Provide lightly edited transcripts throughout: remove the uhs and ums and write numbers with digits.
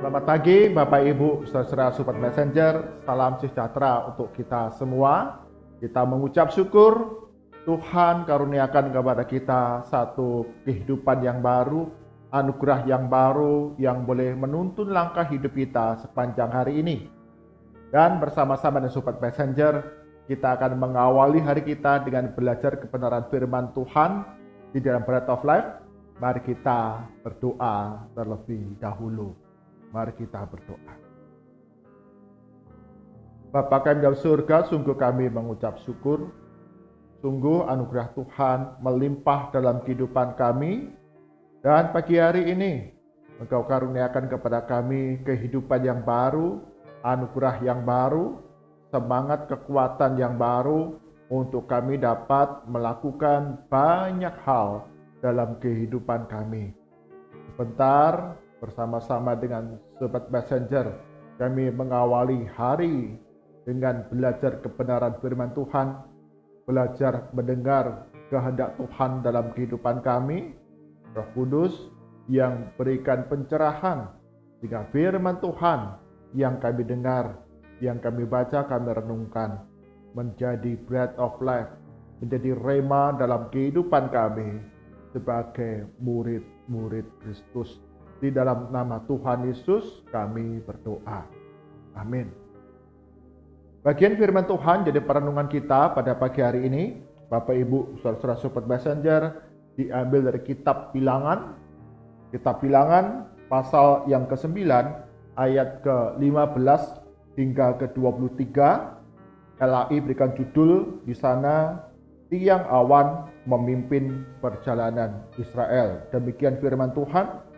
Selamat pagi Bapak Ibu, saudara Sobat Messenger, salam sejahtera untuk kita semua. Kita mengucap syukur Tuhan karuniakan kepada kita satu kehidupan yang baru, anugerah yang baru yang boleh menuntun langkah hidup kita sepanjang hari ini. Dan bersama-sama dengan Sobat Messenger, kita akan mengawali hari kita dengan belajar kebenaran firman Tuhan di dalam Bread of Life. Mari kita berdoa terlebih dahulu. Mari kita berdoa. Bapa kami dalam surga, sungguh kami mengucap syukur. Sungguh anugerah Tuhan melimpah dalam kehidupan kami. Dan pagi hari ini, Engkau karuniakan kepada kami kehidupan yang baru, anugerah yang baru, semangat kekuatan yang baru, untuk kami dapat melakukan banyak hal dalam kehidupan kami. Sebentar, bersama-sama dengan Sobat Messenger, kami mengawali hari dengan belajar kebenaran firman Tuhan, belajar mendengar kehendak Tuhan dalam kehidupan kami. Roh Kudus yang berikan pencerahan sehingga firman Tuhan yang kami dengar, yang kami baca, kami renungkan menjadi bread of life, menjadi rema dalam kehidupan kami sebagai murid-murid Kristus. Di dalam nama Tuhan Yesus kami berdoa. Amin. Bagian firman Tuhan jadi perenungan kita pada pagi hari ini, Bapak Ibu, saudara-saudara Sobat Messenger, diambil dari kitab Bilangan. Kitab Bilangan pasal yang ke-9 ayat ke-15 hingga ke-23. LAI berikan judul di sana, Tiang Awan Memimpin Perjalanan Israel. Demikian firman Tuhan.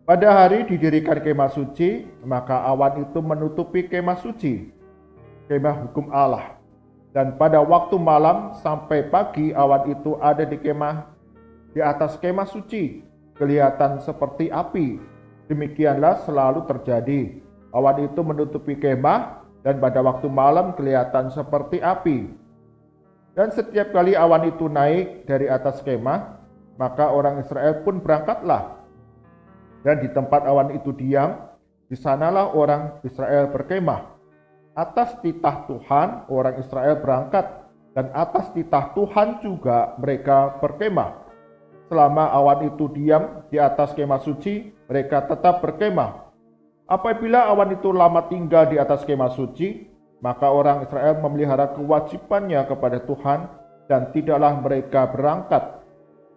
Pada hari didirikan kemah suci, maka awan itu menutupi kemah suci, kemah hukum Allah. Dan pada waktu malam sampai pagi awan itu ada di atas kemah suci, kelihatan seperti api. Demikianlah selalu terjadi. Awan itu menutupi kemah dan pada waktu malam kelihatan seperti api. Dan setiap kali awan itu naik dari atas kemah, maka orang Israel pun berangkatlah. Dan di tempat awan itu diam, di sanalah orang Israel berkemah. Atas titah Tuhan orang Israel berangkat, dan atas titah Tuhan juga mereka berkemah. Selama awan itu diam di atas kemah suci, mereka tetap berkemah. Apabila awan itu lama tinggal di atas kemah suci, maka orang Israel memelihara kewajibannya kepada Tuhan, dan tidaklah mereka berangkat.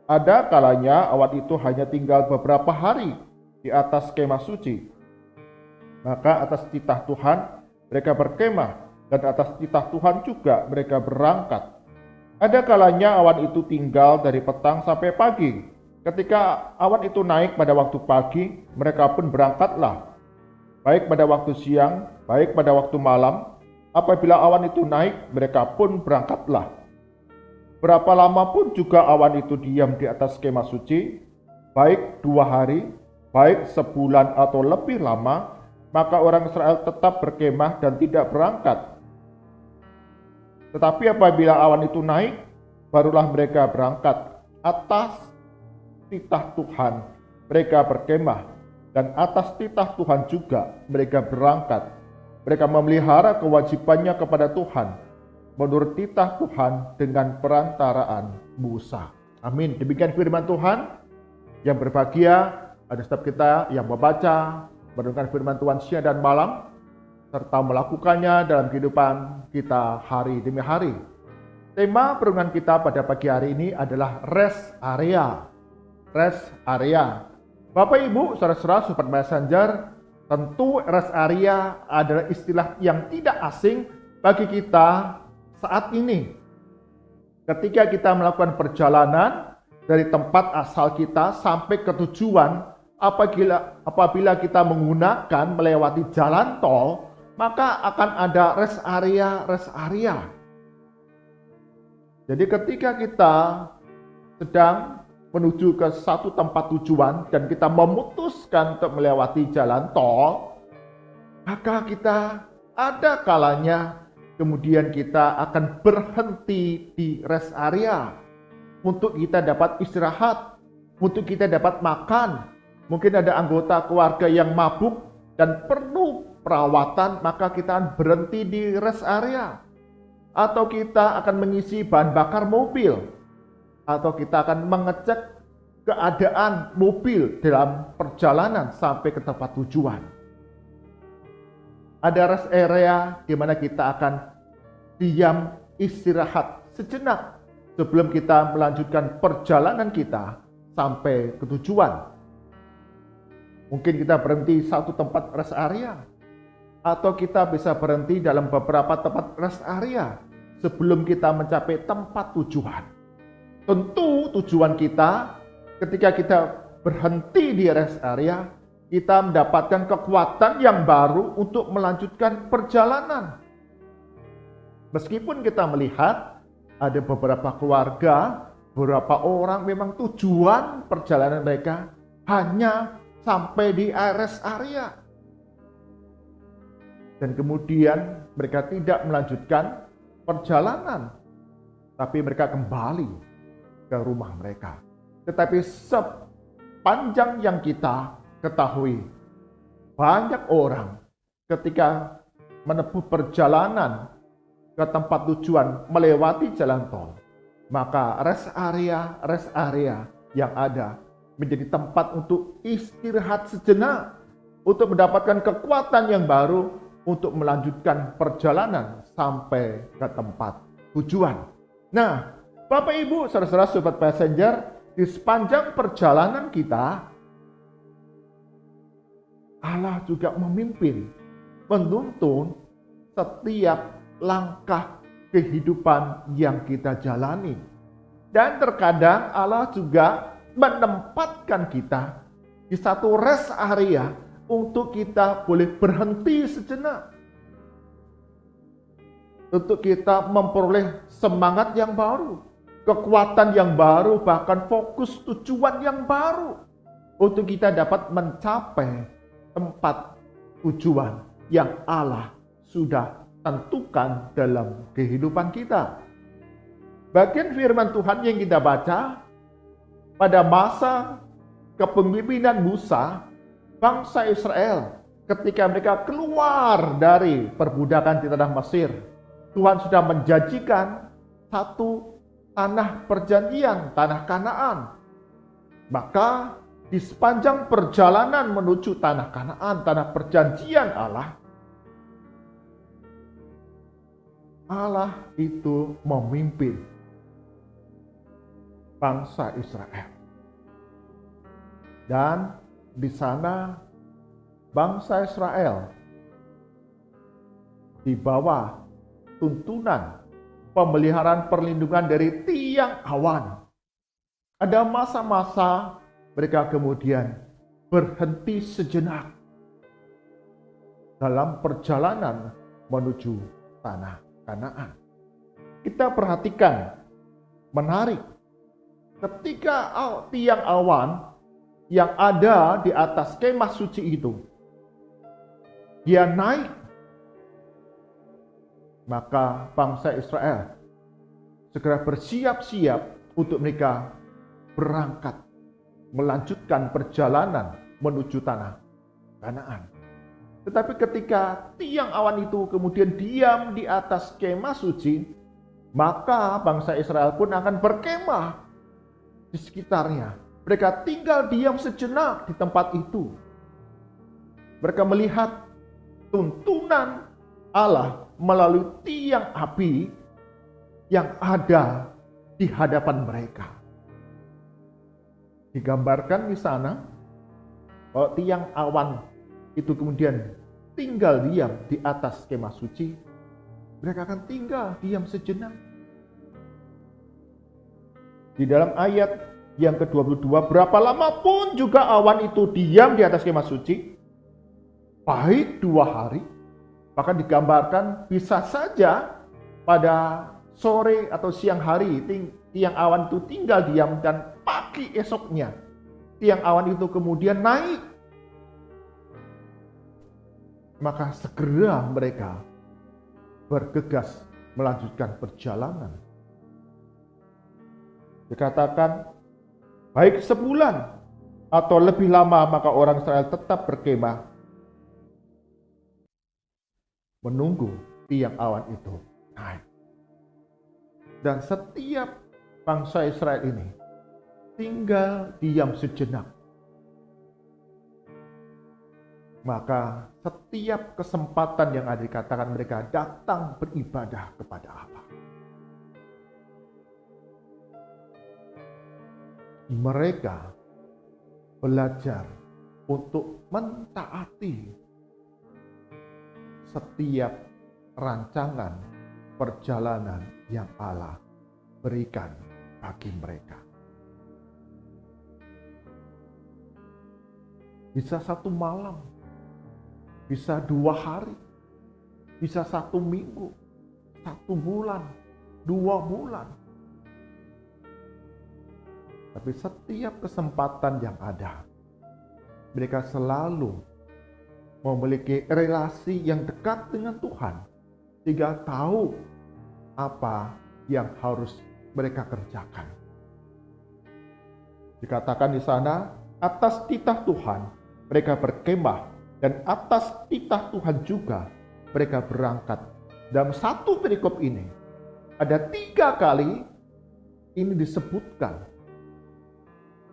Ada kalanya awan itu hanya tinggal beberapa hari di atas kemah suci. Maka atas titah Tuhan mereka berkemah, dan atas titah Tuhan juga mereka berangkat. Ada kalanya awan itu tinggal dari petang sampai pagi. Ketika awan itu naik pada waktu pagi, mereka pun berangkatlah. Baik pada waktu siang, baik pada waktu malam, apabila awan itu naik, mereka pun berangkatlah. Berapa lama pun juga awan itu diam di atas kemah suci, baik 2 hari, baik sebulan atau lebih lama, maka orang Israel tetap berkemah dan tidak berangkat. Tetapi apabila awan itu naik, barulah mereka berangkat. Atas titah Tuhan mereka berkemah, dan atas titah Tuhan juga mereka berangkat. Mereka memelihara kewajibannya kepada Tuhan menurut titah Tuhan dengan perantaraan Musa. Amin. Demikian firman Tuhan. Yang berbahagia ada setiap kita yang membaca, mendengar firman Tuhan siang dan malam, serta melakukannya dalam kehidupan kita hari demi hari. Tema perenungan kita pada pagi hari ini adalah rest area. Rest area. Bapak Ibu, saudara-saudara Sobat Messenger, tentu rest area adalah istilah yang tidak asing bagi kita saat ini. Ketika kita melakukan perjalanan dari tempat asal kita sampai ke tujuan, apabila kita menggunakan melewati jalan tol, maka akan ada rest area. Jadi ketika kita sedang menuju ke satu tempat tujuan dan kita memutuskan untuk melewati jalan tol, maka kita ada kalanya kemudian kita akan berhenti di rest area untuk kita dapat istirahat, untuk kita dapat makan, mungkin ada anggota keluarga yang mabuk dan perlu perawatan, maka kita berhenti di rest area. Atau kita akan mengisi bahan bakar mobil. Atau kita akan mengecek keadaan mobil dalam perjalanan sampai ke tempat tujuan. Ada rest area di mana kita akan diam istirahat sejenak sebelum kita melanjutkan perjalanan kita sampai ke tujuan. Mungkin kita berhenti satu tempat rest area, atau kita bisa berhenti dalam beberapa tempat rest area sebelum kita mencapai tempat tujuan. Tentu tujuan kita ketika kita berhenti di rest area, kita mendapatkan kekuatan yang baru untuk melanjutkan perjalanan. Meskipun kita melihat ada beberapa keluarga, beberapa orang memang tujuan perjalanan mereka hanya sampai di rest area. Dan kemudian mereka tidak melanjutkan perjalanan, tapi mereka kembali ke rumah mereka. Tetapi sepanjang yang kita ketahui, banyak orang ketika menempuh perjalanan ke tempat tujuan melewati jalan tol, maka rest area yang ada menjadi tempat untuk istirahat sejenak, untuk mendapatkan kekuatan yang baru untuk melanjutkan perjalanan sampai ke tempat tujuan. Nah, Bapak Ibu, saudara-saudara sobat passenger, di sepanjang perjalanan kita, Allah juga memimpin, menuntun setiap langkah kehidupan yang kita jalani. Dan terkadang Allah juga menempatkan kita di satu rest area untuk kita boleh berhenti sejenak. Untuk kita memperoleh semangat yang baru, kekuatan yang baru, bahkan fokus tujuan yang baru. Untuk kita dapat mencapai tempat tujuan yang Allah sudah tentukan dalam kehidupan kita. Bagian firman Tuhan yang kita baca, pada masa kepemimpinan Musa, bangsa Israel ketika mereka keluar dari perbudakan di tanah Mesir, Tuhan sudah menjanjikan satu tanah perjanjian, tanah Kanaan. Maka di sepanjang perjalanan menuju tanah Kanaan, tanah perjanjian Allah itu memimpin bangsa Israel. Dan di sana bangsa Israel di bawah tuntunan pemeliharaan perlindungan dari tiang awan. Ada masa-masa mereka kemudian berhenti sejenak dalam perjalanan menuju tanah Kanaan. Kita perhatikan, menarik, ketika tiang awan yang ada di atas kemah suci itu, dia naik, maka bangsa Israel segera bersiap-siap untuk mereka berangkat melanjutkan perjalanan menuju tanah Kanaan. Tetapi ketika tiang awan itu kemudian diam di atas kemah suci, maka bangsa Israel pun akan berkemah di sekitarnya. Mereka tinggal diam sejenak di tempat itu. Mereka melihat tuntunan Allah melalui tiang api yang ada di hadapan mereka. Digambarkan di sana bahwa tiang awan itu kemudian tinggal diam di atas kemah suci. Mereka akan tinggal diam sejenak. Di dalam ayat yang ke-22, berapa lama pun juga awan itu diam di atas kemah suci, baik 2 hari, bahkan digambarkan bisa saja pada sore atau siang hari tiang awan itu tinggal diam, dan pagi esoknya tiang awan itu kemudian naik. Maka segera mereka bergegas melanjutkan perjalanan. Dikatakan baik sebulan atau lebih lama, maka orang Israel tetap berkemah menunggu tiang awan itu naik. Dan setiap bangsa Israel ini tinggal diam sejenak. Maka setiap kesempatan yang ada dikatakan mereka datang beribadah kepada Allah. Mereka belajar untuk mentaati setiap rancangan perjalanan yang Allah berikan bagi mereka. Bisa 1 malam, bisa 2 hari, bisa 1 minggu, 1 bulan, 2 bulan. Tapi setiap kesempatan yang ada, mereka selalu memiliki relasi yang dekat dengan Tuhan, sehingga tahu apa yang harus mereka kerjakan. Dikatakan di sana, atas titah Tuhan mereka berkemah, dan atas titah Tuhan juga mereka berangkat. Dalam satu perikop ini, ada 3 kali ini disebutkan,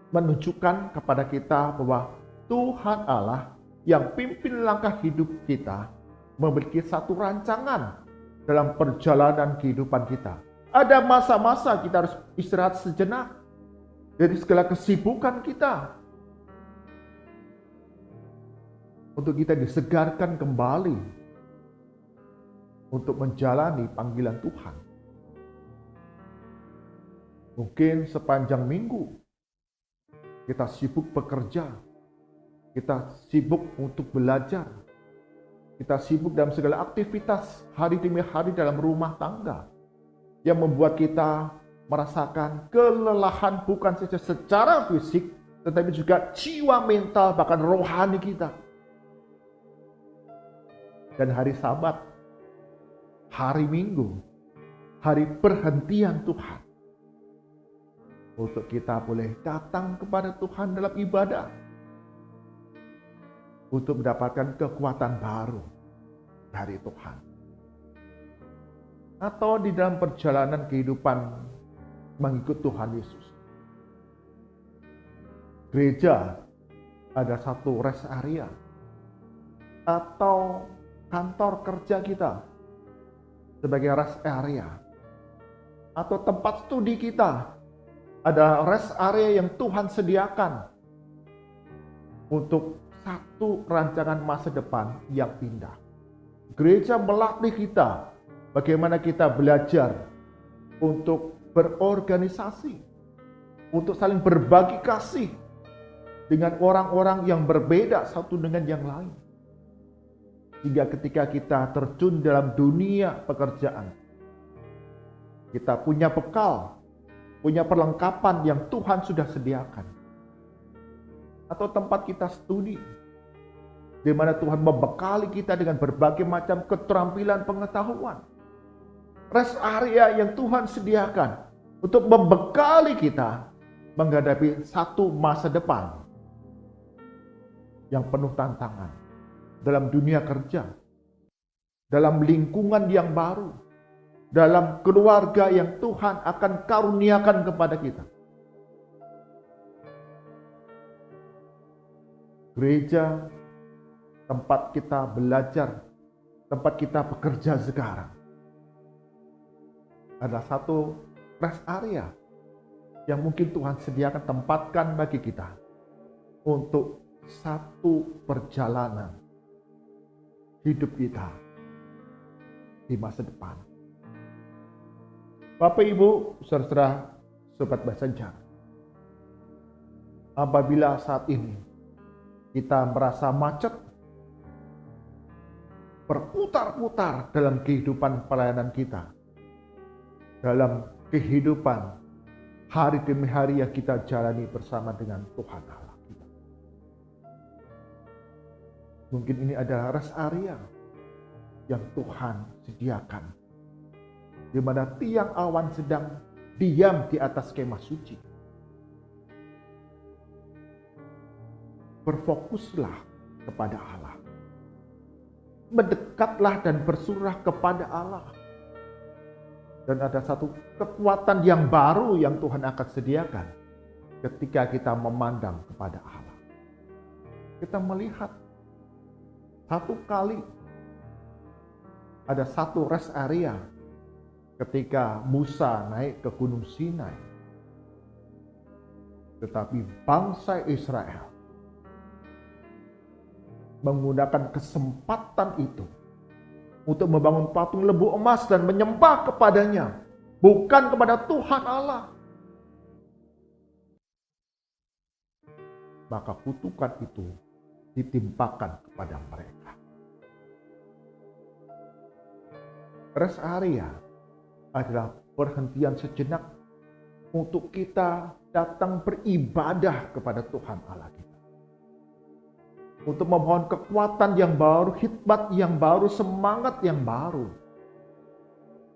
menunjukkan kepada kita bahwa Tuhan Allah yang pimpin langkah hidup kita memiliki satu rancangan dalam perjalanan kehidupan kita. Ada masa-masa kita harus istirahat sejenak dari segala kesibukan kita, untuk kita disegarkan kembali untuk menjalani panggilan Tuhan. Mungkin sepanjang minggu kita sibuk bekerja, kita sibuk untuk belajar, kita sibuk dalam segala aktivitas hari demi hari dalam rumah tangga, yang membuat kita merasakan kelelahan bukan saja secara fisik, tetapi juga jiwa, mental, bahkan rohani kita. Dan hari Sabat, hari Minggu, hari perhentian Tuhan, untuk kita boleh datang kepada Tuhan dalam ibadah, untuk mendapatkan kekuatan baru dari Tuhan. Atau di dalam perjalanan kehidupan mengikut Tuhan Yesus. Gereja ada satu rest area, atau kantor kerja kita sebagai rest area, atau tempat studi kita ada rest area yang Tuhan sediakan untuk satu rancangan masa depan yang indah. Gereja melatih kita bagaimana kita belajar untuk berorganisasi, untuk saling berbagi kasih dengan orang-orang yang berbeda satu dengan yang lain. Sehingga ketika kita terjun dalam dunia pekerjaan, kita punya bekal, punya perlengkapan yang Tuhan sudah sediakan. Atau tempat kita studi, di mana Tuhan membekali kita dengan berbagai macam keterampilan pengetahuan. Rest area yang Tuhan sediakan untuk membekali kita menghadapi satu masa depan yang penuh tantangan. Dalam dunia kerja, dalam lingkungan yang baru, dalam keluarga yang Tuhan akan karuniakan kepada kita. Gereja, tempat kita belajar, tempat kita bekerja sekarang, adalah satu rest area yang mungkin Tuhan sediakan, tempatkan bagi kita untuk satu perjalanan hidup kita di masa depan. Bapak, Ibu, saudara, sobat Basenja, apabila saat ini kita merasa macet, berputar-putar dalam kehidupan pelayanan kita, dalam kehidupan hari demi hari yang kita jalani bersama dengan Tuhan Allah kita. Mungkin ini adalah rest area yang Tuhan sediakan, di mana tiang awan sedang diam di atas kemah suci. berfokuslah kepada Allah. Mendekatlah dan bersurah kepada Allah. Dan ada satu kekuatan yang baru yang Tuhan akan sediakan ketika kita memandang kepada Allah. Kita melihat satu kali ada satu rest area ketika Musa naik ke Gunung Sinai. Tetapi bangsa Israel menggunakan kesempatan itu untuk membangun patung lembu emas dan menyembah kepadanya, bukan kepada Tuhan Allah. Maka kutukan itu ditimpakan kepada mereka. Rest area adalah perhentian sejenak untuk kita datang beribadah kepada Tuhan Allah kita. Untuk memohon kekuatan yang baru, hikmat yang baru, semangat yang baru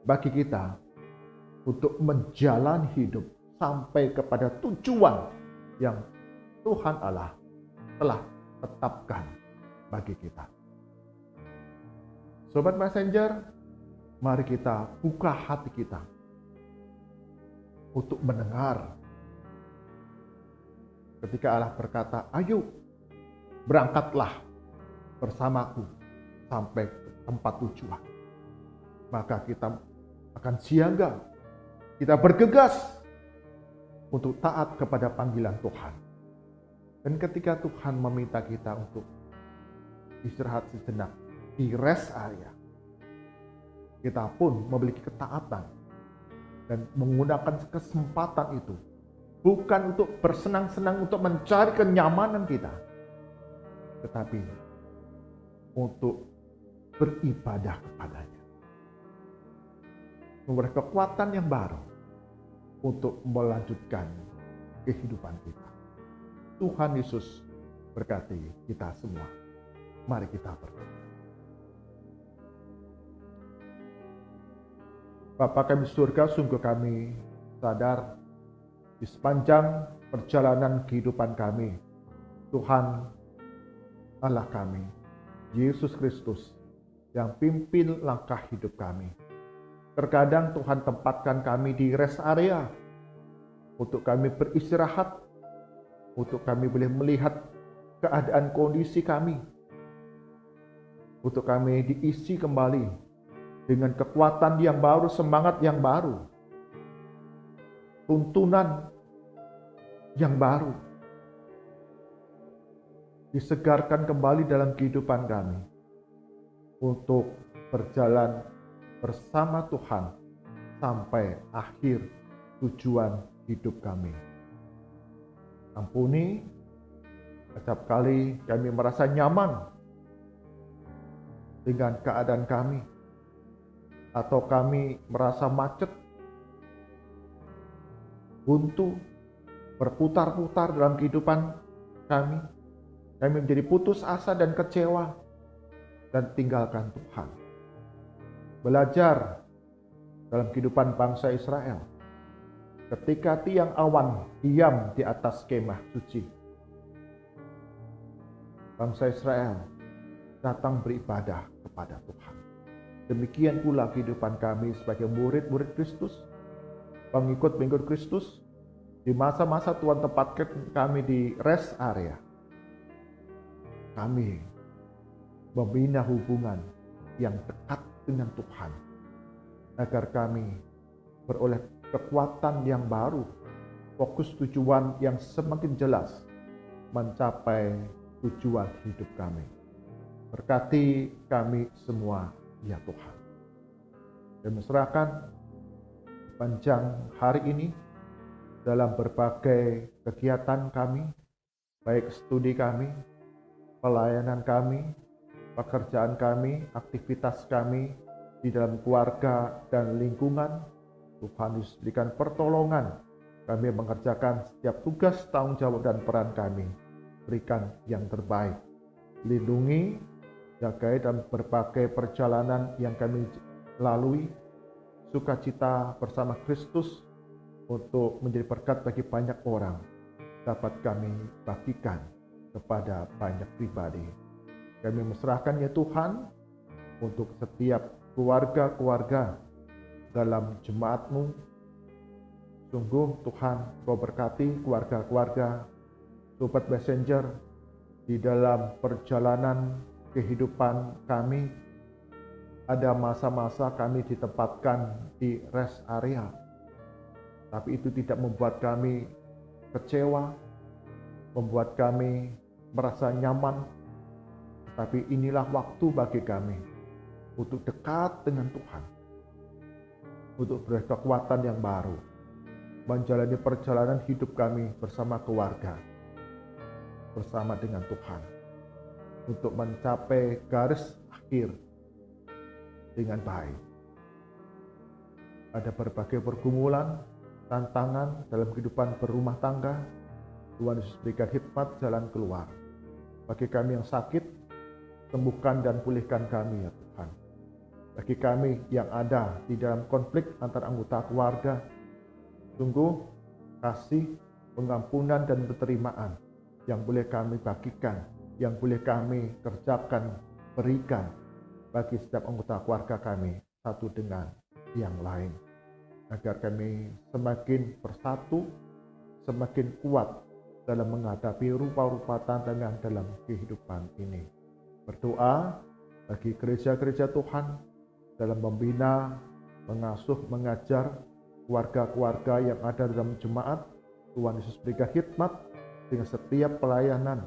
bagi kita untuk menjalani hidup sampai kepada tujuan yang Tuhan Allah telah tetapkan bagi kita. Sobat Messenger, mari kita buka hati kita untuk mendengar ketika Allah berkata, "Ayo, berangkatlah bersamaku sampai ke tempat tujuan." Maka kita akan siaga, kita bergegas untuk taat kepada panggilan Tuhan. Dan ketika Tuhan meminta kita untuk istirahat sejenak di rest area, kita pun memiliki ketaatan dan menggunakan kesempatan itu bukan untuk bersenang-senang untuk mencari kenyamanan kita, tetapi untuk beribadah kepadanya. Memberi kekuatan yang baru untuk melanjutkan kehidupan kita. Tuhan Yesus berkati kita semua. Mari kita berdoa. Bapa kami di surga, sungguh kami sadar di sepanjang perjalanan kehidupan kami, Tuhan Allah kami, Yesus Kristus yang pimpin langkah hidup kami. Terkadang Tuhan tempatkan kami di rest area untuk kami beristirahat, untuk kami boleh melihat keadaan kondisi kami, untuk kami diisi kembali dengan kekuatan yang baru, semangat yang baru, tuntunan yang baru, disegarkan kembali dalam kehidupan kami untuk berjalan bersama Tuhan sampai akhir tujuan hidup kami. Ampuni setiap kali kami merasa nyaman dengan keadaan kami, atau kami merasa macet, buntu, berputar-putar dalam kehidupan kami. Kami menjadi putus asa dan kecewa dan tinggalkan Tuhan. Belajar dalam kehidupan bangsa Israel. Ketika tiang awan diam di atas kemah suci, bangsa Israel datang beribadah kepada Tuhan. Demikian pula kehidupan kami sebagai murid-murid Kristus, pengikut-pengikut Kristus. Di masa-masa Tuhan tempatkan kami di rest area, kami membina hubungan yang dekat dengan Tuhan, agar kami beroleh kekuatan yang baru, fokus tujuan yang semakin jelas, mencapai tujuan hidup kami. Berkati kami semua, ya Tuhan. Dan serahkan panjang hari ini dalam berbagai kegiatan kami, baik studi kami, pelayanan kami, pekerjaan kami, aktivitas kami di dalam keluarga dan lingkungan. Tuhan Yesus berikan pertolongan kami mengerjakan setiap tugas, tanggung jawab dan peran kami. Berikan yang terbaik. Lindungi, jagai dalam berbagai perjalanan yang kami lalui. Sukacita bersama Kristus untuk menjadi berkat bagi banyak orang dapat kami bagikan kepada banyak pribadi. Kami menyerahkan ya Tuhan untuk setiap keluarga-keluarga dalam jemaat-Mu. Sungguh Tuhan, Kau berkati keluarga-keluarga Sobat Messenger di dalam perjalanan kehidupan kami. Ada masa-masa kami ditempatkan di rest area, tapi itu tidak membuat kami kecewa, membuat kami merasa nyaman. Tapi inilah waktu bagi kami untuk dekat dengan Tuhan, untuk berkekuatan yang baru, menjalani perjalanan hidup kami bersama keluarga, bersama dengan Tuhan, untuk mencapai garis akhir dengan baik. Ada berbagai pergumulan, tantangan dalam kehidupan berumah tangga. Tuhan Yesus berikan hikmat jalan keluar. Bagi kami yang sakit, sembuhkan dan pulihkan kami ya Tuhan. Bagi kami yang ada di dalam konflik antar anggota keluarga, sungguh kasih, pengampunan dan penerimaan yang boleh kami bagikan, yang boleh kami kerjakan, berikan bagi setiap anggota keluarga kami satu dengan yang lain. Agar kami semakin bersatu, semakin kuat dalam menghadapi rupa-rupa tantangan dalam kehidupan ini. Berdoa bagi gereja-gereja Tuhan dalam membina, mengasuh, mengajar keluarga-keluarga yang ada dalam jemaat. Tuhan Yesus berikan hikmat dengan setiap pelayanan,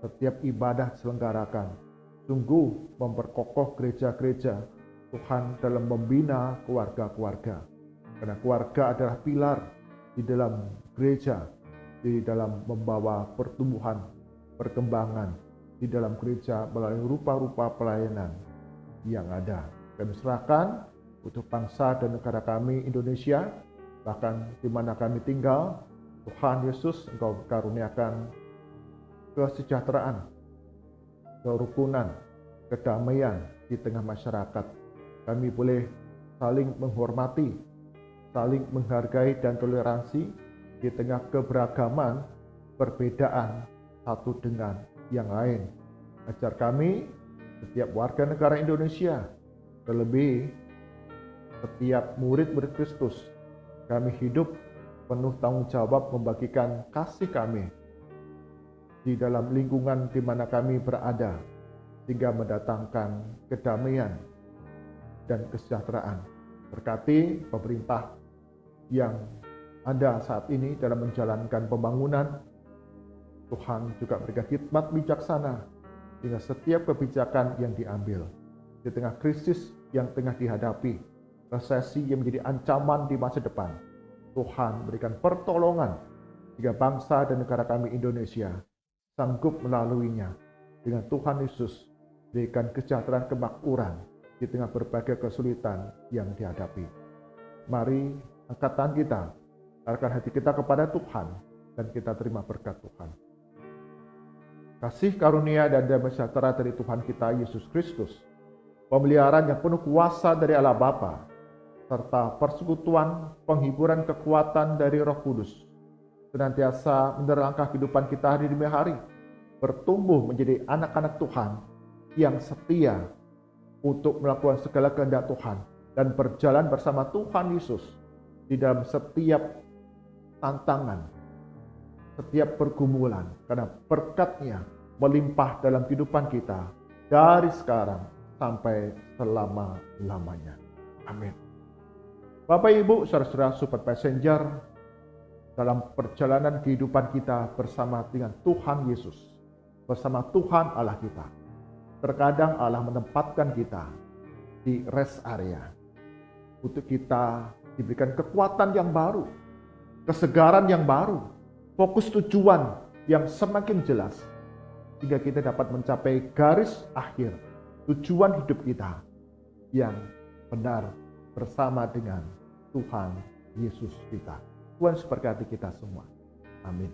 setiap ibadah diselenggarakan. Sungguh memperkokoh gereja-gereja Tuhan dalam membina keluarga-keluarga. Karena keluarga adalah pilar di dalam gereja, di dalam membawa pertumbuhan, perkembangan di dalam gereja melalui rupa-rupa pelayanan yang ada. Kami serahkan untuk bangsa dan negara kami Indonesia, bahkan di mana kami tinggal. Tuhan Yesus, Engkau karuniakan kesejahteraan, kerukunan, kedamaian di tengah masyarakat. Kami boleh saling menghormati, saling menghargai dan toleransi di tengah keberagaman, perbedaan satu dengan yang lain. Ajar kami, setiap warga negara Indonesia, terlebih setiap murid-murid Kristus, kami hidup penuh tanggung jawab membagikan kasih kami di dalam lingkungan di mana kami berada, sehingga mendatangkan kedamaian dan kesejahteraan. Berkati pemerintah yang ada saat ini dalam menjalankan pembangunan. Tuhan juga berikan hikmat bijaksana dengan setiap kebijakan yang diambil. Di tengah krisis yang tengah dihadapi, resesi yang menjadi ancaman di masa depan, Tuhan berikan pertolongan jika bangsa dan negara kami Indonesia sanggup melaluinya. Dengan Tuhan Yesus berikan kesejahteraan kemakmuran di tengah berbagai kesulitan yang dihadapi. Mari angkat tangan kita, arahkan hati kita kepada Tuhan, dan kita terima berkat Tuhan. Kasih karunia dan damai sejahtera dari Tuhan kita Yesus Kristus, pemeliharaan yang penuh kuasa dari Allah Bapa, serta persekutuan, penghiburan, kekuatan dari Roh Kudus, senantiasa menerangkan kehidupan kita hari demi hari, bertumbuh menjadi anak-anak Tuhan yang setia untuk melakukan segala kehendak Tuhan dan berjalan bersama Tuhan Yesus di dalam setiap tantangan, setiap pergumulan, karena berkat-Nya melimpah dalam kehidupan kita dari sekarang sampai selama-lamanya. Amin. Bapak Ibu, saudara-saudara Sobat Messenger, dalam perjalanan kehidupan kita bersama dengan Tuhan Yesus, bersama Tuhan Allah kita, terkadang Allah menempatkan kita di rest area untuk kita diberikan kekuatan yang baru, kesegaran yang baru, fokus tujuan yang semakin jelas, sehingga kita dapat mencapai garis akhir tujuan hidup kita yang benar bersama dengan Tuhan Yesus kita. Tuhan memberkati kita semua. Amin.